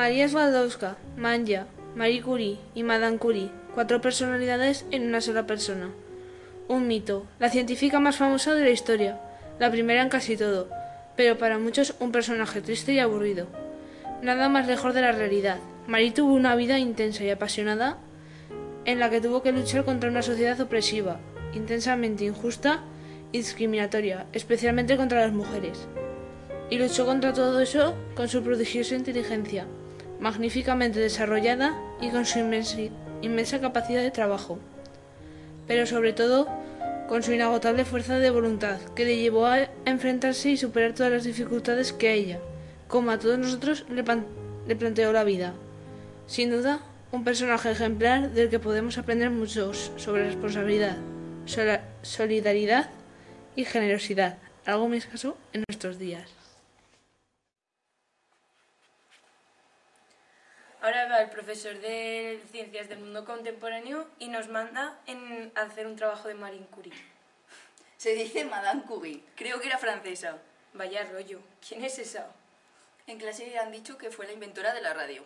María Skłodowska, Manja, Marie Curie y Madame Curie, 4 personalidades en una sola persona. Un mito, la científica más famosa de la historia, la primera en casi todo, pero para muchos un personaje triste y aburrido. Nada más lejos de la realidad. Marie tuvo una vida intensa y apasionada en la que tuvo que luchar contra una sociedad opresiva, intensamente injusta y discriminatoria, especialmente contra las mujeres. Y luchó contra todo eso con su prodigiosa inteligencia, magníficamente desarrollada y con su inmensa capacidad de trabajo, pero sobre todo con su inagotable fuerza de voluntad, que le llevó a enfrentarse y superar todas las dificultades que a ella, como a todos nosotros, le planteó la vida. Sin duda, un personaje ejemplar del que podemos aprender mucho sobre responsabilidad, solidaridad y generosidad, algo muy escaso en nuestros días. Ahora va el profesor de Ciencias del Mundo Contemporáneo y nos manda a hacer un trabajo de Marie Curie. Se dice Madame Curie, creo que era francesa. Vaya rollo, ¿quién es esa? En clase han dicho que fue la inventora de la radio.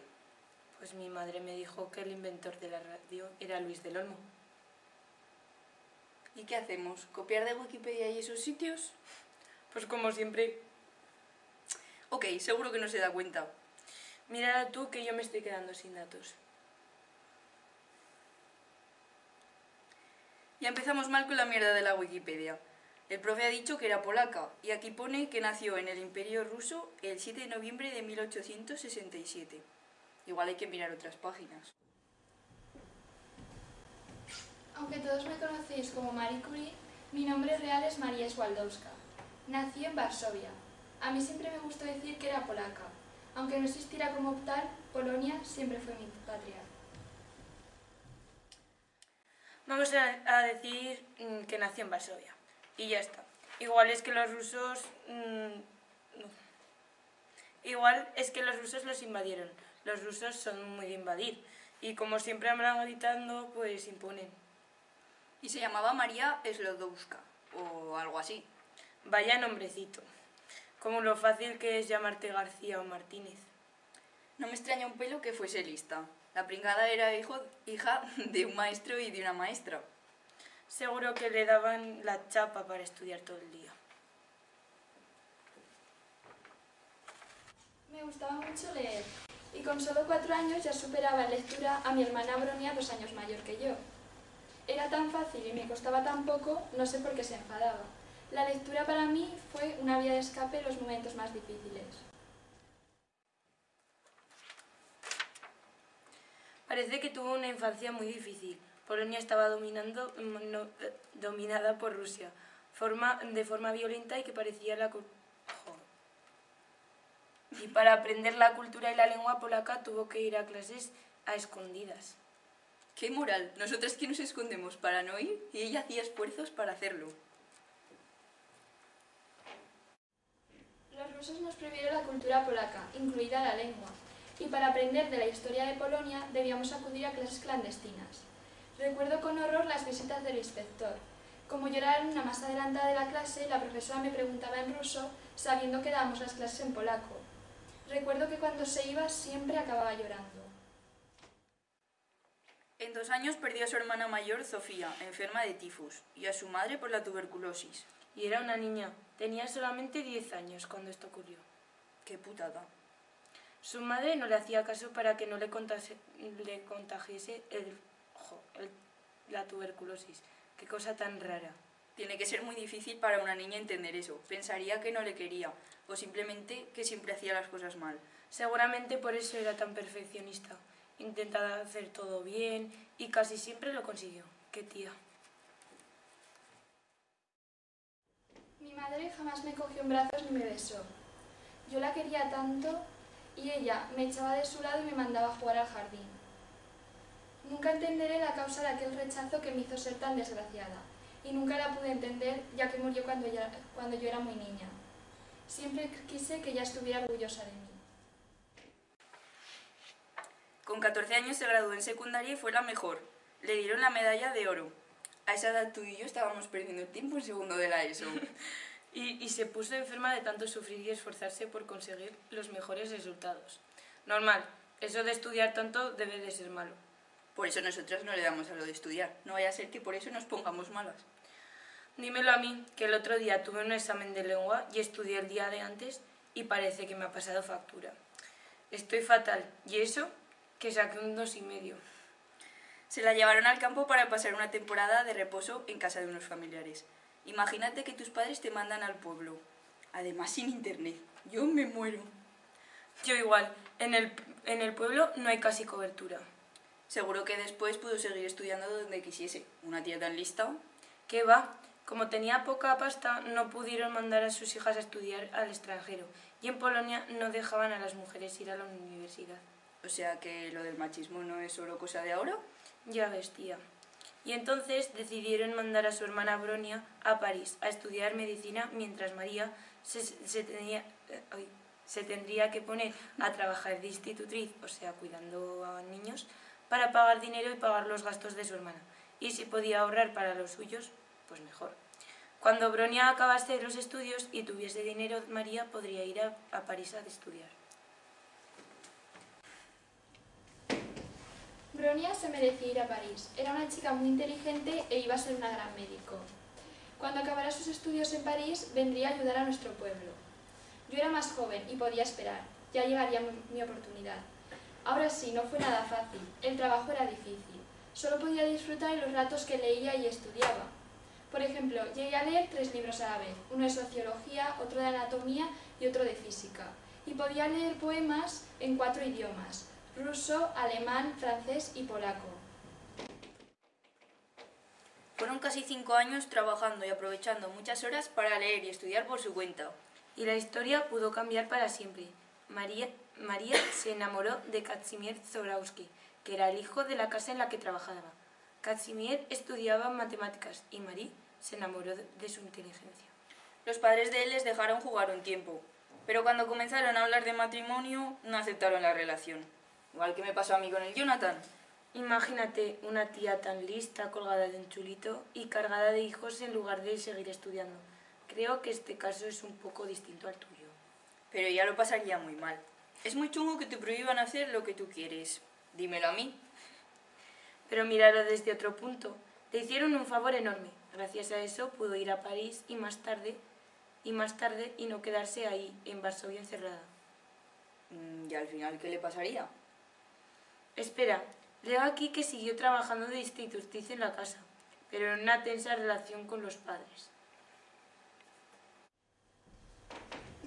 Pues mi madre me dijo que el inventor de la radio era Luis del Olmo. ¿Y qué hacemos? ¿Copiar de Wikipedia y esos sitios? Pues como siempre. Ok, seguro que no se da cuenta. Mírala tú que yo me estoy quedando sin datos. Ya empezamos mal con la mierda de la Wikipedia. El profe ha dicho que era polaca y aquí pone que nació en el Imperio Ruso el 7 de noviembre de 1867. Igual hay que mirar otras páginas. Aunque todos me conocéis como Marie Curie, mi nombre real es María Skłodowska. Nací en Varsovia. A mí siempre me gustó decir que era polaca. Aunque no existiera como tal, Polonia siempre fue mi patria. Vamos a decir que nació en Varsovia. Y ya está. Igual es que los rusos los invadieron. Los rusos son muy de invadir. Y como siempre andan gritando, pues imponen. Y se llamaba María Skłodowska, o algo así. Vaya nombrecito. Como lo fácil que es llamarte García o Martínez. No me extraña un pelo que fuese lista. La pringada era hija de un maestro y de una maestra. Seguro que le daban la chapa para estudiar todo el día. Me gustaba mucho leer, y con solo 4 años ya superaba en lectura a mi hermana Bronia, 2 años mayor que yo. Era tan fácil y me costaba tan poco, no sé por qué se enfadaba. La lectura para mí fue una vía de escape en los momentos más difíciles. Parece que tuvo una infancia muy difícil. Polonia estaba dominada por Rusia, de forma violenta y que parecía Y para aprender la cultura y la lengua polaca tuvo que ir a clases a escondidas. ¡Qué moral! Nosotras que nos escondemos para no ir y ella hacía esfuerzos para hacerlo. Los rusos nos prohibieron la cultura polaca, incluida la lengua, y para aprender de la historia de Polonia debíamos acudir a clases clandestinas. Recuerdo con horror las visitas del inspector. Como yo era la alumna más adelantada de la clase, la profesora me preguntaba en ruso, sabiendo que dábamos las clases en polaco. Recuerdo que cuando se iba siempre acababa llorando. En 2 años perdió a su hermana mayor, Sofía, enferma de tifus, y a su madre por la tuberculosis. Y era una niña. Tenía solamente 10 años cuando esto ocurrió. ¡Qué putada! Su madre no le hacía caso para que no le contagiese la tuberculosis. ¡Qué cosa tan rara! Tiene que ser muy difícil para una niña entender eso. Pensaría que no le quería, o simplemente que siempre hacía las cosas mal. Seguramente por eso era tan perfeccionista. Intentaba hacer todo bien y casi siempre lo consiguió. ¡Qué tía! Mi madre jamás me cogió en brazos ni me besó. Yo la quería tanto y ella me echaba de su lado y me mandaba a jugar al jardín. Nunca entenderé la causa de aquel rechazo que me hizo ser tan desgraciada, y nunca la pude entender ya que murió cuando yo era muy niña. Siempre quise que ella estuviera orgullosa de mí. Con 14 años se graduó en secundaria y fue la mejor. Le dieron la medalla de oro. A esa edad tú y yo estábamos perdiendo el tiempo en segundo de la ESO. Y se puso enferma de tanto sufrir y esforzarse por conseguir los mejores resultados. Normal, Eso de estudiar tanto debe de ser malo. Por eso nosotras no le damos a lo de estudiar. No vaya a ser que por eso nos pongamos malas. Dímelo a mí, que el otro día tuve un examen de lengua y estudié el día de antes y parece que me ha pasado factura. Estoy fatal. ¿Y eso? Que saqué un 2,5. Se la llevaron al campo para pasar una temporada de reposo en casa de unos familiares. Imagínate que tus padres te mandan al pueblo. Además sin internet. Yo me muero. Yo igual. En el pueblo no hay casi cobertura. Seguro que después pudo seguir estudiando donde quisiese. Una tía tan lista. ¿Qué va? Como tenía poca pasta, no pudieron mandar a sus hijas a estudiar al extranjero. Y en Polonia no dejaban a las mujeres ir a la universidad. O sea que lo del machismo no es solo cosa de ahora. Ya ves, tía. Y entonces decidieron mandar a su hermana Bronia a París a estudiar medicina mientras María se tendría que poner a trabajar de institutriz, o sea, cuidando a niños, para pagar dinero y pagar los gastos de su hermana. Y si podía ahorrar para los suyos, pues mejor. Cuando Bronia acabase los estudios y tuviese dinero, María podría ir a París a estudiar. Bronia se merecía ir a París. Era una chica muy inteligente e iba a ser una gran médico. Cuando acabara sus estudios en París, vendría a ayudar a nuestro pueblo. Yo era más joven y podía esperar. Ya llegaría mi oportunidad. Ahora sí, no fue nada fácil. El trabajo era difícil. Solo podía disfrutar en los ratos que leía y estudiaba. Por ejemplo, llegué a leer 3 libros a la vez. Uno de sociología, otro de anatomía y otro de física. Y podía leer poemas en 4 idiomas: ruso, alemán, francés y polaco. Fueron casi 5 años trabajando y aprovechando muchas horas para leer y estudiar por su cuenta. Y la historia pudo cambiar para siempre. María se enamoró de Kazimierz Zobrowski, que era el hijo de la casa en la que trabajaba. Kazimierz estudiaba matemáticas y Marie se enamoró de su inteligencia. Los padres de él les dejaron jugar un tiempo, pero cuando comenzaron a hablar de matrimonio no aceptaron la relación. Igual que me pasó a mí con el Jonathan. Imagínate una tía tan lista, colgada de un chulito y cargada de hijos en lugar de seguir estudiando. Creo que este caso es un poco distinto al tuyo. Pero ella lo pasaría muy mal. Es muy chungo que te prohíban hacer lo que tú quieres. Dímelo a mí. Pero míralo desde otro punto. Te hicieron un favor enorme. Gracias a eso pudo ir a París y más tarde y no quedarse ahí, en Varsovia encerrada. ¿Y al final qué le pasaría? Espera, leo aquí que siguió trabajando de institutriz en la casa, pero en una tensa relación con los padres.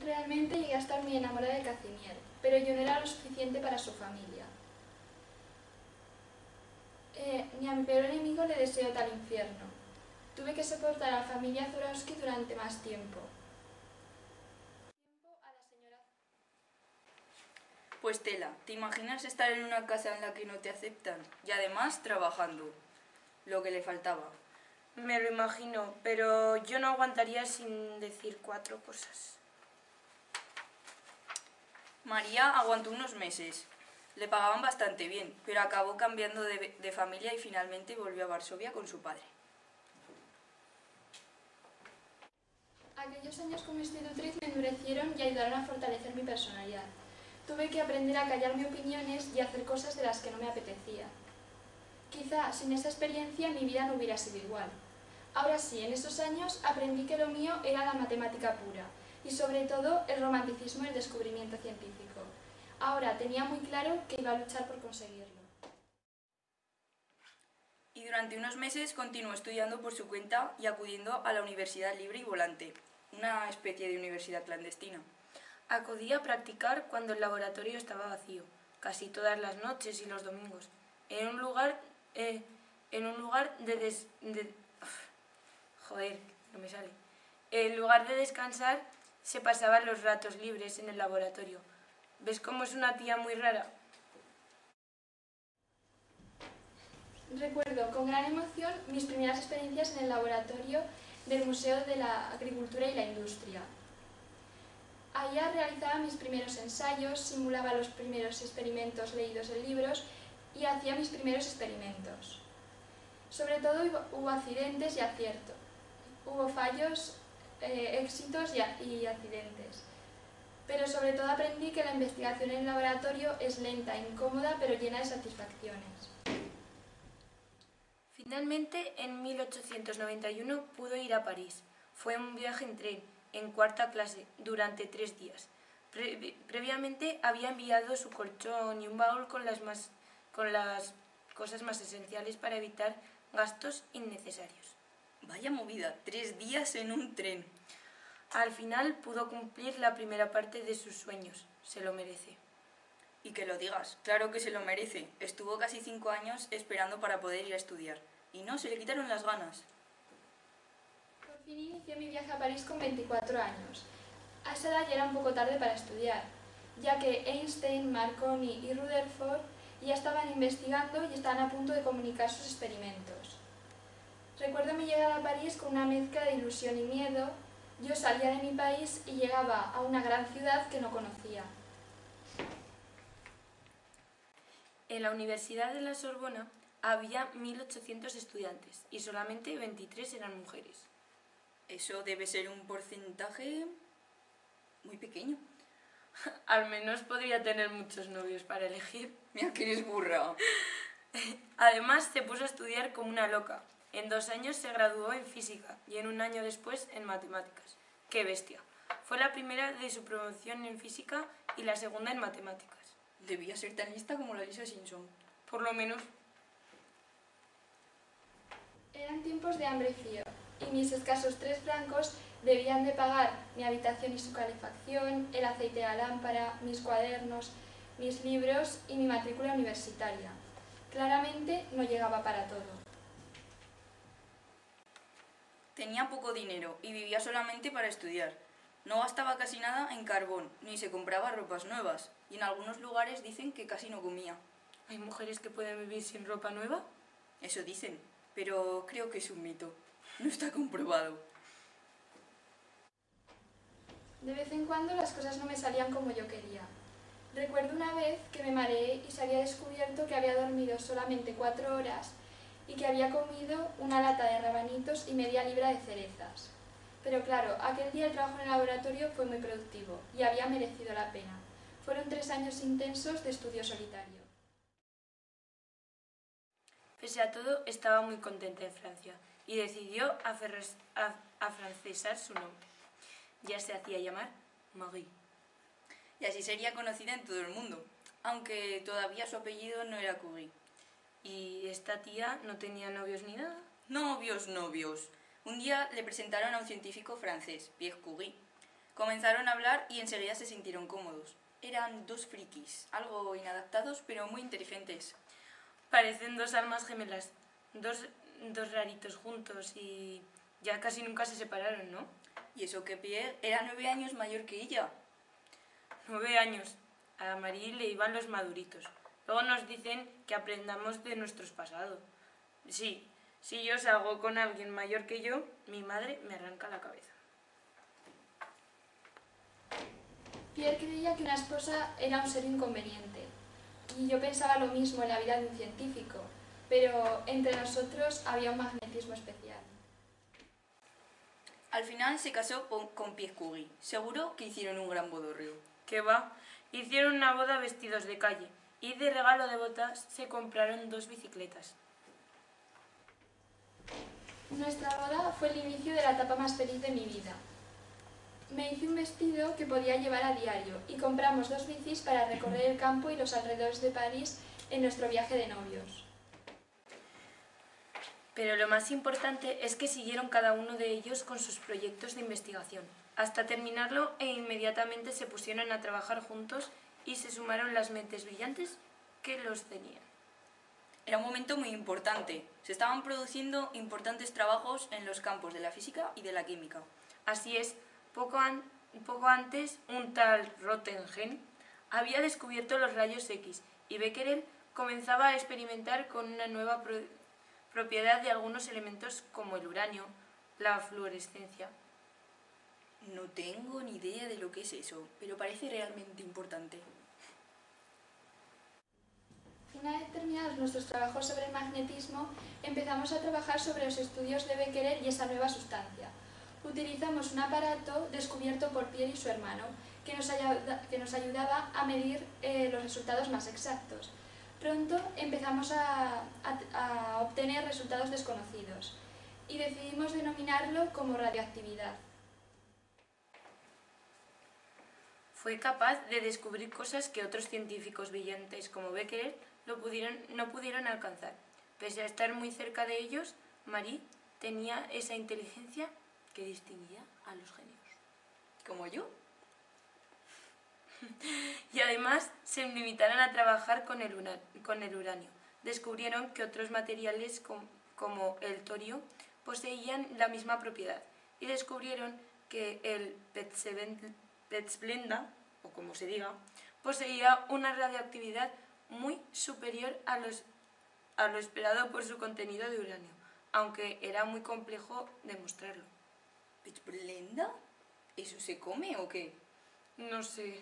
Realmente llegué a estar muy enamorada de Kazimierz, pero yo no era lo suficiente para su familia. Ni a mi peor enemigo le deseo tal infierno. Tuve que soportar a la familia Zobrowski durante más tiempo. Pues tela, ¿te imaginas estar en una casa en la que no te aceptan? Y además trabajando. Lo que le faltaba. Me lo imagino, pero yo no aguantaría sin decir 4 cosas. María aguantó unos meses. Le pagaban bastante bien, pero acabó cambiando de familia y finalmente volvió a Varsovia con su padre. Aquellos años como institutriz me endurecieron y ayudaron a fortalecer mi personalidad. Tuve que aprender a callar mis opiniones y a hacer cosas de las que no me apetecía. Quizá sin esa experiencia mi vida no hubiera sido igual. Ahora sí, en esos años aprendí que lo mío era la matemática pura y sobre todo el romanticismo y el descubrimiento científico. Ahora tenía muy claro que iba a luchar por conseguirlo. Y durante unos meses continuó estudiando por su cuenta y acudiendo a la Universidad Libre y Volante, una especie de universidad clandestina. Acudía a practicar cuando el laboratorio estaba vacío, casi todas las noches y los domingos, en un lugar En lugar de descansar, se pasaban los ratos libres en el laboratorio. ¿Ves cómo es una tía muy rara? Recuerdo con gran emoción mis primeras experiencias en el laboratorio del Museo de la Agricultura y la Industria. Allá realizaba mis primeros ensayos, simulaba los primeros experimentos leídos en libros y hacía mis primeros experimentos. Sobre todo hubo accidentes y aciertos. Hubo fallos, éxitos y accidentes. pero sobre todo aprendí que la investigación en el laboratorio es lenta, incómoda, pero llena de satisfacciones. Finalmente, en 1891 pudo ir a París. Fue un viaje en tren, en cuarta clase, durante 3 días. Previamente había enviado su colchón y un baúl con las cosas más esenciales para evitar gastos innecesarios. Vaya movida, 3 días en un tren. Al final pudo cumplir la primera parte de sus sueños. Se lo merece. Y que lo digas, claro que se lo merece. Estuvo casi 5 años esperando para poder ir a estudiar. Y no, se le quitaron las ganas. Por fin inicié mi viaje a París con 24 años. A esa edad ya era un poco tarde para estudiar, ya que Einstein, Marconi y Rutherford ya estaban investigando y estaban a punto de comunicar sus experimentos. Recuerdo mi llegada a París con una mezcla de ilusión y miedo. Yo salía de mi país y llegaba a una gran ciudad que no conocía. En la Universidad de la Sorbona había 1.800 estudiantes y solamente 23 eran mujeres. Eso debe ser un porcentaje muy pequeño. Al menos podría tener muchos novios para elegir. Mira que eres burra. Además, se puso a estudiar como una loca. En 2 años se graduó en física y en 1 año después en matemáticas. ¡Qué bestia! Fue la primera de su promoción en física y la segunda en matemáticas. Debía ser tan lista como la Lisa Simpson. Por lo menos. Eran tiempos de hambre y frío, y mis escasos 3 francos debían de pagar mi habitación y su calefacción, el aceite de la lámpara, mis cuadernos, mis libros y mi matrícula universitaria. Claramente no llegaba para todo. Tenía poco dinero y vivía solamente para estudiar. No gastaba casi nada en carbón, ni se compraba ropas nuevas, y en algunos lugares dicen que casi no comía. ¿Hay mujeres que pueden vivir sin ropa nueva? Eso dicen, pero creo que es un mito. No está comprobado. De vez en cuando las cosas no me salían como yo quería. Recuerdo una vez que me mareé y se había descubierto que había dormido solamente 4 horas y que había comido una lata de rabanitos y media libra de cerezas. Pero claro, aquel día el trabajo en el laboratorio fue muy productivo y había merecido la pena. Fueron 3 años intensos de estudio solitario. Pese a todo, estaba muy contenta en Francia y decidió afrancesar su nombre. Ya se hacía llamar Marie. Y así sería conocida en todo el mundo, aunque todavía su apellido no era Curie. ¿Y esta tía no tenía novios ni nada? Novios. Un día le presentaron a un científico francés, Pierre Curie. Comenzaron a hablar y enseguida se sintieron cómodos. Eran 2 frikis, algo inadaptados pero muy inteligentes. Parecen 2 almas gemelas, dos raritos juntos y ya casi nunca se separaron, ¿no? Y eso que Pierre era 9 años mayor que ella. 9 años. A Marie le iban los maduritos. Luego nos dicen que aprendamos de nuestros pasados. Sí, si yo salgo con alguien mayor que yo, mi madre me arranca la cabeza. Pierre creía que una esposa era un ser inconveniente, y yo pensaba lo mismo en la vida de un científico, pero entre nosotros había un magnetismo especial. Al final se casó con Pierre Curie. Seguro que hicieron un gran bodorrio. ¿Qué va? Hicieron una boda vestidos de calle y de regalo de bodas se compraron 2 bicicletas. Nuestra boda fue el inicio de la etapa más feliz de mi vida. Me hice un vestido que podía llevar a diario y compramos 2 bicis para recorrer el campo y los alrededores de París en nuestro viaje de novios. Pero lo más importante es que siguieron cada uno de ellos con sus proyectos de investigación, hasta terminarlo e inmediatamente se pusieron a trabajar juntos y se sumaron las mentes brillantes que los tenían. Era un momento muy importante. Se estaban produciendo importantes trabajos en los campos de la física y de la química. Así es, poco antes un tal Röntgen había descubierto los rayos X y Becquerel comenzaba a experimentar con una nueva propiedad de algunos elementos como el uranio, la fluorescencia. No tengo ni idea de lo que es eso, pero parece realmente importante. Una vez terminados nuestros trabajos sobre el magnetismo, empezamos a trabajar sobre los estudios de Becquerel y esa nueva sustancia. Utilizamos un aparato descubierto por Pierre y su hermano, que nos ayudaba a medir los resultados más exactos. Pronto empezamos a obtener resultados desconocidos y decidimos denominarlo como radioactividad. Fue capaz de descubrir cosas que otros científicos brillantes como Becquerel no pudieron alcanzar. Pese a estar muy cerca de ellos, Marie tenía esa inteligencia que distinguía a los genios. ¿Como yo? Y además se limitaron a trabajar con el uranio. Descubrieron que otros materiales como el torio poseían la misma propiedad y descubrieron que el Petzblenda, o como se diga, poseía una radioactividad muy superior a lo esperado por su contenido de uranio, aunque era muy complejo demostrarlo. ¿Petzblenda? ¿Eso se come o qué? No sé.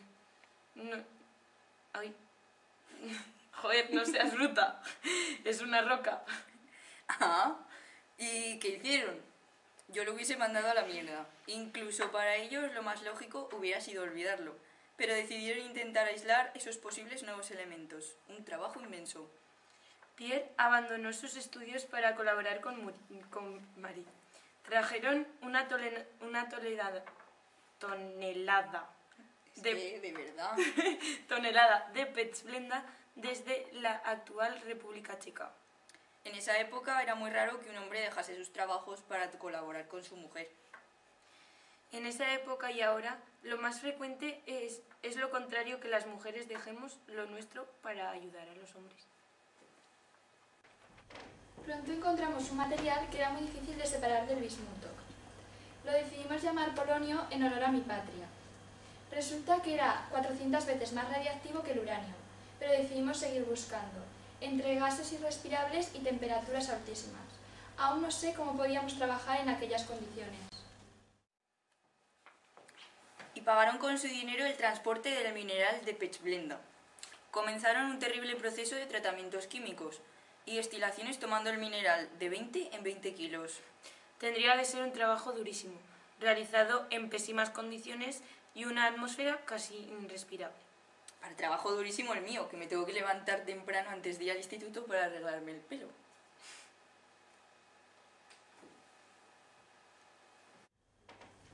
No. Ay. Joder, no seas bruta. Es una roca. Ah, ¿y qué hicieron? Yo lo hubiese mandado a la mierda. Incluso para ellos lo más lógico hubiera sido olvidarlo. Pero decidieron intentar aislar esos posibles nuevos elementos. Un trabajo inmenso. Pierre abandonó sus estudios para colaborar con Marie. Trajeron una tonelada de verdad. tonelada de Petzblenda desde la actual República Checa. En esa época era muy raro que un hombre dejase sus trabajos para colaborar con su mujer. En esa época y ahora, lo más frecuente es lo contrario, que las mujeres dejemos lo nuestro para ayudar a los hombres. Pronto encontramos un material que era muy difícil de separar del bismuto. Lo decidimos llamar polonio en honor a mi patria. Resulta que era 400 veces más radiactivo que el uranio, pero decidimos seguir buscando, entre gases irrespirables y temperaturas altísimas. Aún no sé cómo podíamos trabajar en aquellas condiciones. Y pagaron con su dinero el transporte del mineral de Petzblenda. Comenzaron un terrible proceso de tratamientos químicos y destilaciones tomando el mineral de 20 en 20 kilos. Tendría que ser un trabajo durísimo, realizado en pésimas condiciones y una atmósfera casi irrespirable. Para trabajo durísimo el mío, que me tengo que levantar temprano antes de ir al instituto para arreglarme el pelo.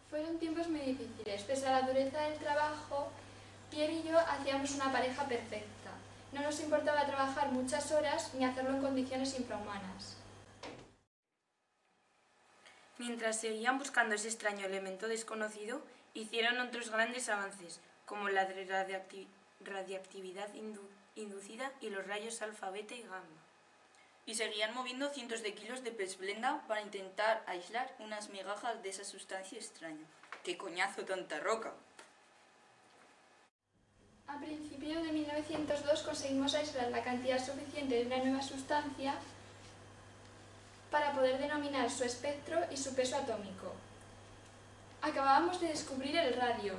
Fueron tiempos muy difíciles. Pese a la dureza del trabajo, Pierre y yo hacíamos una pareja perfecta. No nos importaba trabajar muchas horas ni hacerlo en condiciones infrahumanas. Mientras seguían buscando ese extraño elemento desconocido, hicieron otros grandes avances, como la radiactividad inducida y los rayos alfa, beta y gamma. Y seguían moviendo cientos de kilos de Petzblenda para intentar aislar unas migajas de esa sustancia extraña. ¡Qué coñazo tanta roca! A principios de 1902 conseguimos aislar la cantidad suficiente de una nueva sustancia para poder denominar su espectro y su peso atómico. Acabábamos de descubrir el radio.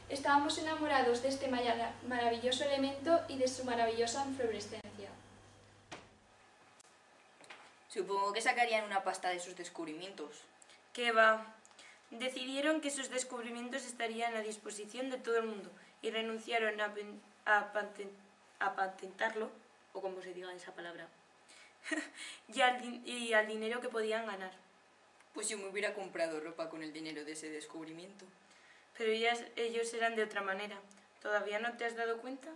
Estábamos enamorados de este maravilloso elemento y de su maravillosa fluorescencia. Supongo que sacarían una pasta de sus descubrimientos. ¿Qué va? Decidieron que sus descubrimientos estarían a disposición de todo el mundo y renunciaron a patentarlo, o como se diga esa palabra, y al dinero que podían ganar. Pues yo me hubiera comprado ropa con el dinero de ese descubrimiento. Pero ellos eran de otra manera. ¿Todavía no te has dado cuenta?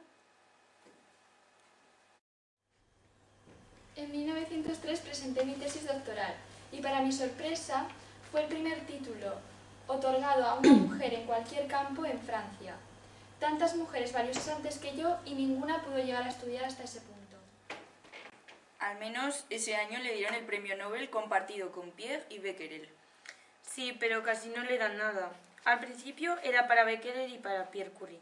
En 1903 presenté mi tesis doctoral y para mi sorpresa fue el primer título otorgado a una mujer en cualquier campo en Francia. Tantas mujeres valiosas antes que yo y ninguna pudo llegar a estudiar hasta ese punto. Al menos ese año le dieron el premio Nobel compartido con Pierre y Becquerel. Sí, pero casi no le dan nada. Al principio era para Becquerel y para Pierre Curie.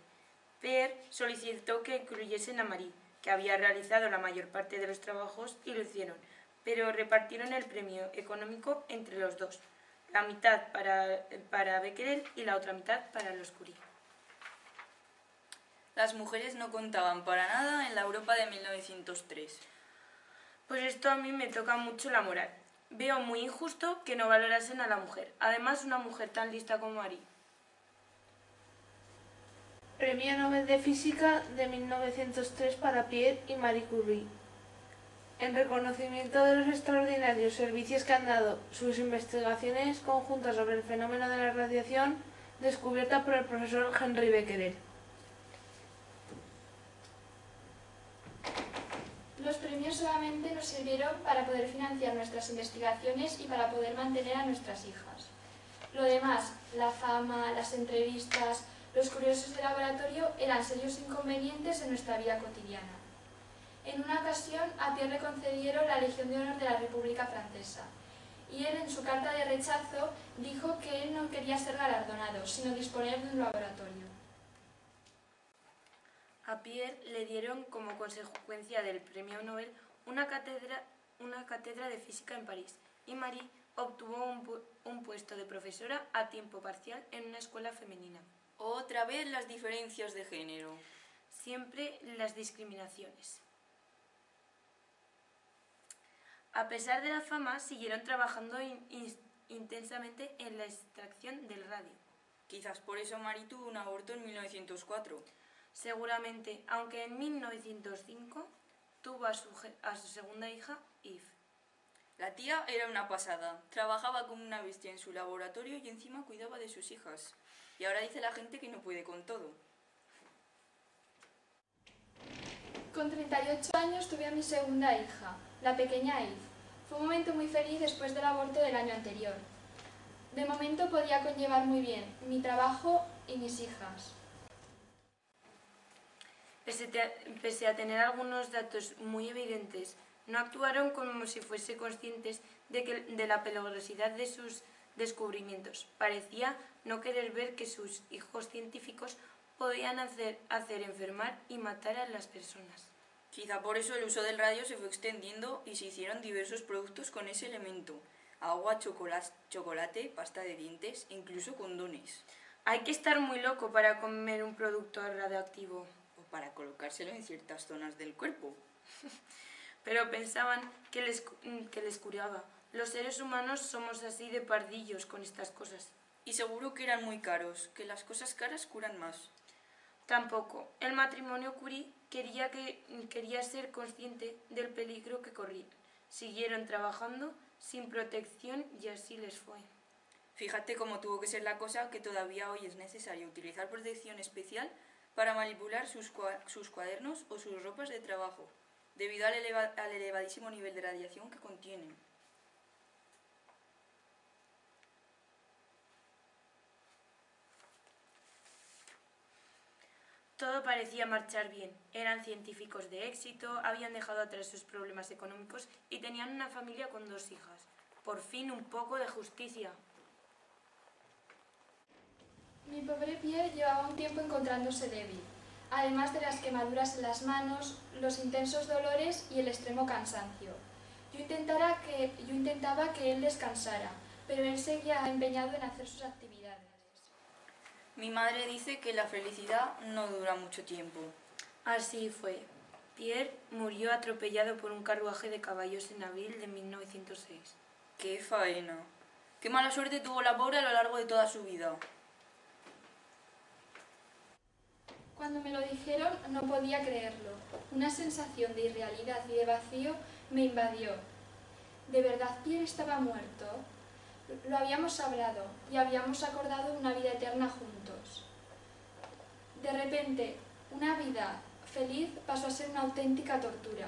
Pierre solicitó que incluyesen a Marie, que había realizado la mayor parte de los trabajos, y lo hicieron, pero repartieron el premio económico entre los dos, la mitad para Becquerel y la otra mitad para los Curie. Las mujeres no contaban para nada en la Europa de 1903. Pues esto a mí me toca mucho la moral. Veo muy injusto que no valorasen a la mujer, además una mujer tan lista como Marie. Premio Nobel de Física de 1903 para Pierre y Marie Curie. En reconocimiento de los extraordinarios servicios que han dado sus investigaciones conjuntas sobre el fenómeno de la radiación descubierta por el profesor Henri Becquerel. Los premios solamente nos sirvieron para poder financiar nuestras investigaciones y para poder mantener a nuestras hijas. Lo demás, la fama, las entrevistas, los curiosos de laboratorio eran serios inconvenientes en nuestra vida cotidiana. En una ocasión, a Pierre le concedieron la Legión de Honor de la República Francesa, y él en su carta de rechazo dijo que él no quería ser galardonado, sino disponer de un laboratorio. A Pierre le dieron como consecuencia del premio Nobel una cátedra de física en París y Marie obtuvo un puesto de profesora a tiempo parcial en una escuela femenina. Otra vez las diferencias de género. Siempre las discriminaciones. A pesar de la fama, siguieron trabajando intensamente en la extracción del radio. Quizás por eso Marie tuvo un aborto en 1904. Seguramente, aunque en 1905 tuvo a su segunda hija, Eve. La tía era una pasada. Trabajaba como una bestia en su laboratorio y encima cuidaba de sus hijas. Y ahora dice la gente que no puede con todo. Con 38 años tuve a mi segunda hija, la pequeña Eve. Fue un momento muy feliz después del aborto del año anterior. De momento podía conllevar muy bien mi trabajo y mis hijas. Pese a tener algunos datos muy evidentes, no actuaron como si fuesen conscientes de la peligrosidad de sus descubrimientos. Parecía no querer ver que sus hijos científicos podían hacer enfermar y matar a las personas. Quizá por eso el uso del radio se fue extendiendo y se hicieron diversos productos con ese elemento. Agua, chocolate, pasta de dientes e incluso condones. Hay que estar muy loco para comer un producto radioactivo. O para colocárselo en ciertas zonas del cuerpo. Pero pensaban que les curaba. Los seres humanos somos así de pardillos con estas cosas. Y seguro que eran muy caros, que las cosas caras curan más. Tampoco. El matrimonio Curie quería ser consciente del peligro que corrían. Siguieron trabajando sin protección y así les fue. Fíjate cómo tuvo que ser la cosa que todavía hoy es necesario utilizar protección especial para manipular sus cuadernos o sus ropas de trabajo, debido al elevadísimo nivel de radiación que contienen. Todo parecía marchar bien. Eran científicos de éxito, habían dejado atrás sus problemas económicos y tenían una familia con 2 hijas. Por fin un poco de justicia. Mi pobre Pierre llevaba un tiempo encontrándose débil, además de las quemaduras en las manos, los intensos dolores y el extremo cansancio. Yo intentaba que él descansara, pero él seguía empeñado en hacer sus actividades. Mi madre dice que la felicidad no dura mucho tiempo. Así fue. Pierre murió atropellado por un carruaje de caballos en abril de 1906. ¡Qué faena! ¡Qué mala suerte tuvo la pobre a lo largo de toda su vida! Cuando me lo dijeron no podía creerlo. Una sensación de irrealidad y de vacío me invadió. ¿De verdad Pierre estaba muerto? Lo habíamos hablado y habíamos acordado una vida eterna juntos. De repente, una vida feliz pasó a ser una auténtica tortura,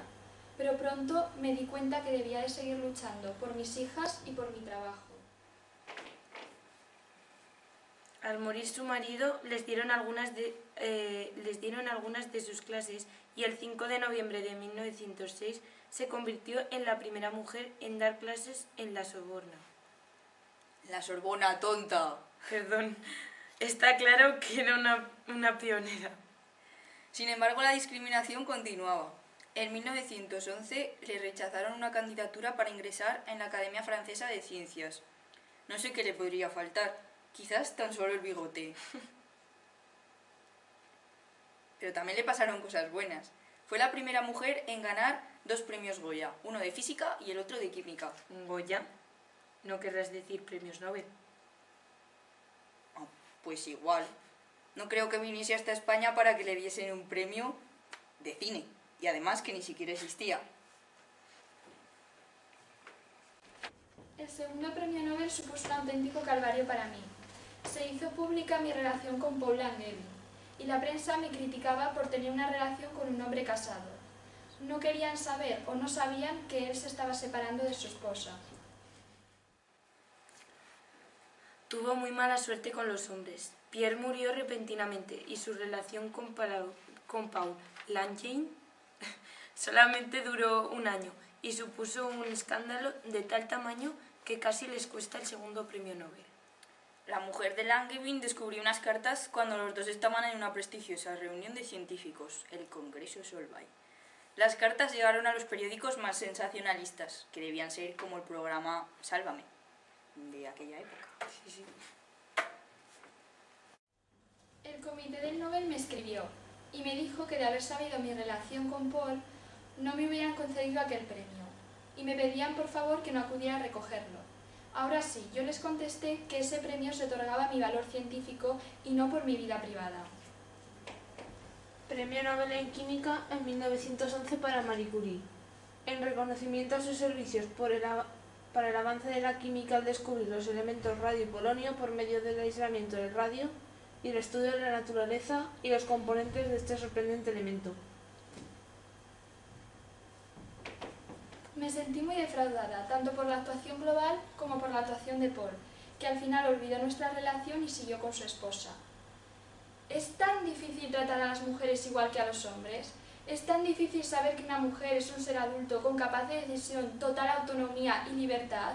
pero pronto me di cuenta que debía de seguir luchando por mis hijas y por mi trabajo. Al morir su marido, les dieron algunas de sus clases y el 5 de noviembre de 1906 se convirtió en la primera mujer en dar clases en la Sorbona. La Sorbona, tonta. Perdón, está claro que era una pionera. Sin embargo, la discriminación continuaba. En 1911 le rechazaron una candidatura para ingresar en la Academia Francesa de Ciencias. No sé qué le podría faltar, quizás tan solo el bigote. Pero también le pasaron cosas buenas. Fue la primera mujer en ganar 2 premios Goya, uno de física y el otro de química. Goya, no querrás decir premios Nobel. Ah, pues igual. No creo que viniese hasta España para que le diesen un premio de cine, y además que ni siquiera existía. El segundo premio Nobel supuso un auténtico calvario para mí. Se hizo pública mi relación con Paul Langevin, y la prensa me criticaba por tener una relación con un hombre casado. No querían saber o no sabían que él se estaba separando de su esposa. Tuvo muy mala suerte con los hombres. Pierre murió repentinamente y su relación con Paul Langevin solamente duró un año y supuso un escándalo de tal tamaño que casi les cuesta el segundo premio Nobel. La mujer de Langevin descubrió unas cartas cuando los dos estaban en una prestigiosa reunión de científicos, el Congreso Solvay. Las cartas llegaron a los periódicos más sensacionalistas, que debían ser como el programa Sálvame, de aquella época. Sí. El comité del Nobel me escribió y me dijo que de haber sabido mi relación con Paul, no me hubieran concedido aquel premio, y me pedían por favor que no acudiera a recogerlo. Ahora sí, yo les contesté que ese premio se otorgaba a mi valor científico y no por mi vida privada. Premio Nobel en Química en 1911 para Marie Curie. En reconocimiento a sus servicios para el avance de la química al descubrir los elementos radio y polonio por medio del aislamiento del radio y el estudio de la naturaleza y los componentes de este sorprendente elemento. Me sentí muy defraudada, tanto por la actuación global como por la actuación de Paul, que al final olvidó nuestra relación y siguió con su esposa. ¿Es tan difícil tratar a las mujeres igual que a los hombres? ¿Es tan difícil saber que una mujer es un ser adulto con capacidad de decisión, total autonomía y libertad?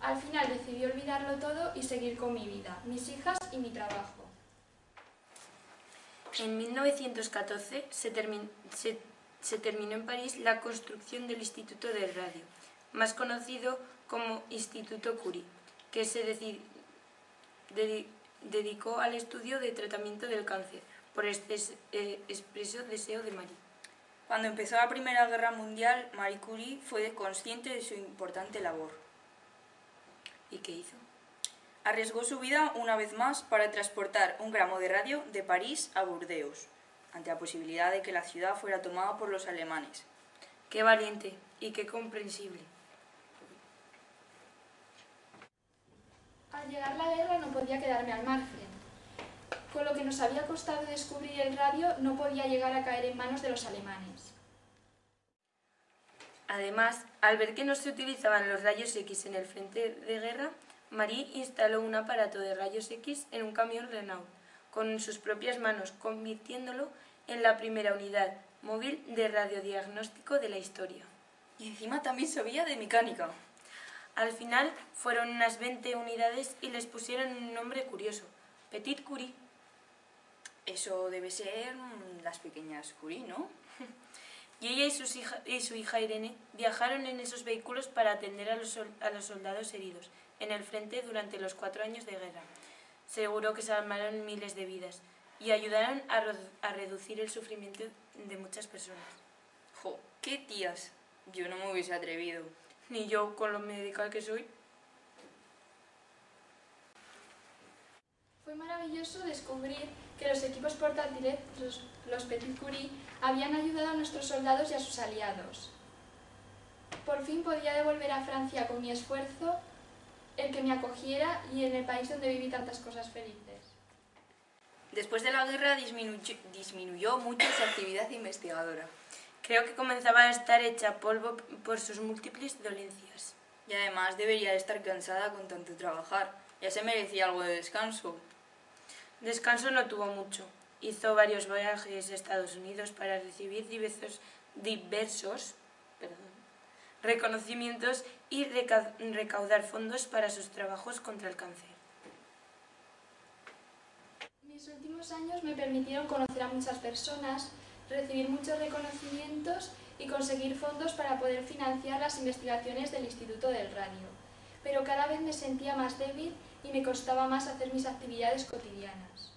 Al final decidí olvidarlo todo y seguir con mi vida, mis hijas y mi trabajo. En 1914 se terminó en París la construcción del Instituto del Radio, más conocido como Instituto Curie, que se dedicó al estudio de tratamiento del cáncer, por expreso deseo de Marie. Cuando empezó la Primera Guerra Mundial, Marie Curie fue consciente de su importante labor. ¿Y qué hizo? Arriesgó su vida una vez más para transportar un gramo de radio de París a Burdeos, ante la posibilidad de que la ciudad fuera tomada por los alemanes. Qué valiente y qué comprensible. Al llegar la guerra no podía quedarme al margen. Con lo que nos había costado descubrir el radio, no podía llegar a caer en manos de los alemanes. Además, al ver que no se utilizaban los rayos X en el frente de guerra, Marie instaló un aparato de rayos X en un camión Renault, con sus propias manos, convirtiéndolo en la primera unidad móvil de radiodiagnóstico de la historia. Y encima también sabía de mecánica. Al final fueron unas 20 unidades y les pusieron un nombre curioso, Petit Curie. Eso debe ser las pequeñas Curie, ¿no? Y ella y su hija Irene viajaron en esos vehículos para atender a los soldados heridos en el frente durante los 4 años de guerra. Seguro que salvaron miles de vidas y ayudaron a reducir el sufrimiento de muchas personas. ¡Jo! ¡Qué tías! Yo no me hubiese atrevido. Ni yo, con lo medical que soy. Fue maravilloso descubrir que los equipos portátiles, los Petit Curie, habían ayudado a nuestros soldados y a sus aliados. Por fin podía devolver a Francia con mi esfuerzo el que me acogiera y en el país donde viví tantas cosas felices. Después de la guerra disminuyó mucho su actividad investigadora. Creo que comenzaba a estar hecha polvo por sus múltiples dolencias. Y además debería de estar cansada con tanto trabajar. Ya se merecía algo de descanso. Descanso no tuvo mucho. Hizo varios viajes a Estados Unidos para recibir diversos reconocimientos y recaudar fondos para sus trabajos contra el cáncer. Mis últimos años me permitieron conocer a muchas personas, recibir muchos reconocimientos y conseguir fondos para poder financiar las investigaciones del Instituto del Radio. Pero cada vez me sentía más débil y me costaba más hacer mis actividades cotidianas.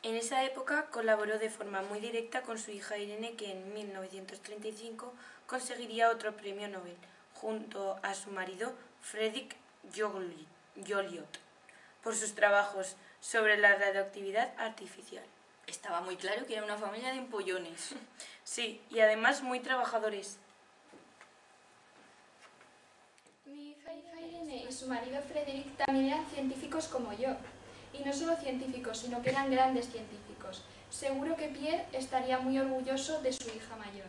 En esa época colaboró de forma muy directa con su hija Irene, que en 1935 conseguiría otro premio Nobel, junto a su marido Frederick Joliot, por sus trabajos sobre la radioactividad artificial. Estaba muy claro que era una familia de empollones. Sí, y además muy trabajadores. Mi hija Irene y su marido Frederick también eran científicos como yo. Y no solo científicos, sino que eran grandes científicos. Seguro que Pierre estaría muy orgulloso de su hija mayor.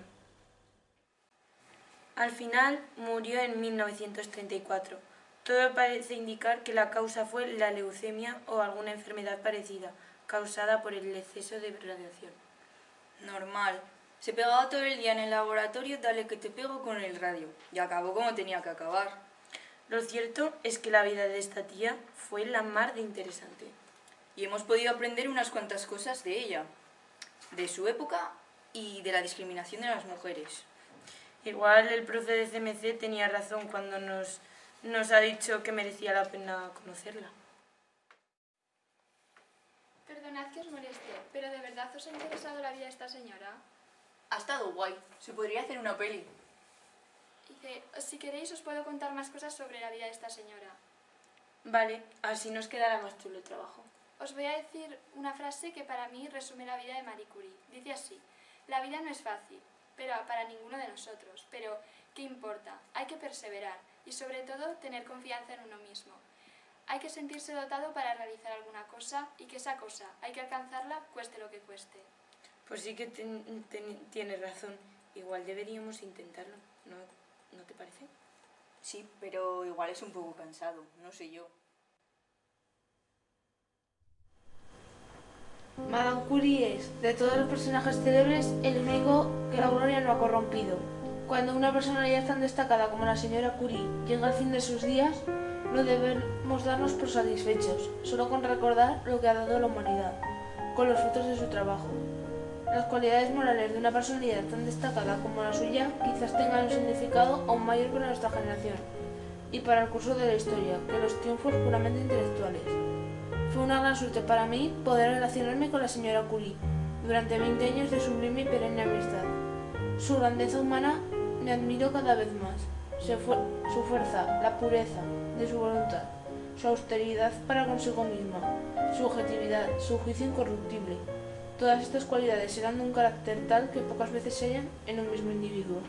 Al final murió en 1934. Todo parece indicar que la causa fue la leucemia o alguna enfermedad parecida, causada por el exceso de radiación. Normal. Se pegaba todo el día en el laboratorio, dale que te pego con el radio. Y acabó como tenía que acabar. Lo cierto es que la vida de esta tía fue la mar de interesante. Y hemos podido aprender unas cuantas cosas de ella, de su época y de la discriminación de las mujeres. Igual el profe de CMC tenía razón cuando nos ha dicho que merecía la pena conocerla. Perdonad que os moleste, pero ¿de verdad os ha interesado la vida de esta señora? Ha estado guay. Se podría hacer una peli. Dice, si queréis os puedo contar más cosas sobre la vida de esta señora. Vale, así nos quedará más chulo el trabajo. Os voy a decir una frase que para mí resume la vida de Marie Curie. Dice así: la vida no es fácil, pero para ninguno de nosotros. Pero, ¿qué importa? Hay que perseverar y sobre todo tener confianza en uno mismo. Hay que sentirse dotado para realizar alguna cosa y que esa cosa hay que alcanzarla cueste lo que cueste. Pues sí que tienes razón. Igual deberíamos intentarlo, ¿no te parece? Sí, pero igual es un poco cansado, no sé yo. Madame Curie es, de todos los personajes célebres, el único que la gloria no ha corrompido. Cuando una personalidad tan destacada como la señora Curie llega al fin de sus días, no debemos darnos por satisfechos, solo con recordar lo que ha dado a la humanidad, con los frutos de su trabajo. Las cualidades morales de una personalidad tan destacada como la suya quizás tengan un significado aún mayor para nuestra generación y para el curso de la historia que los triunfos puramente intelectuales. Fue una gran suerte para mí poder relacionarme con la señora Curie durante 20 años de sublime y perenne amistad. Su grandeza humana me admiró cada vez más, su fuerza, la pureza de su voluntad, su austeridad para consigo misma, su objetividad, su juicio incorruptible. Todas estas cualidades eran de un carácter tal que pocas veces se hallan en un mismo individuo.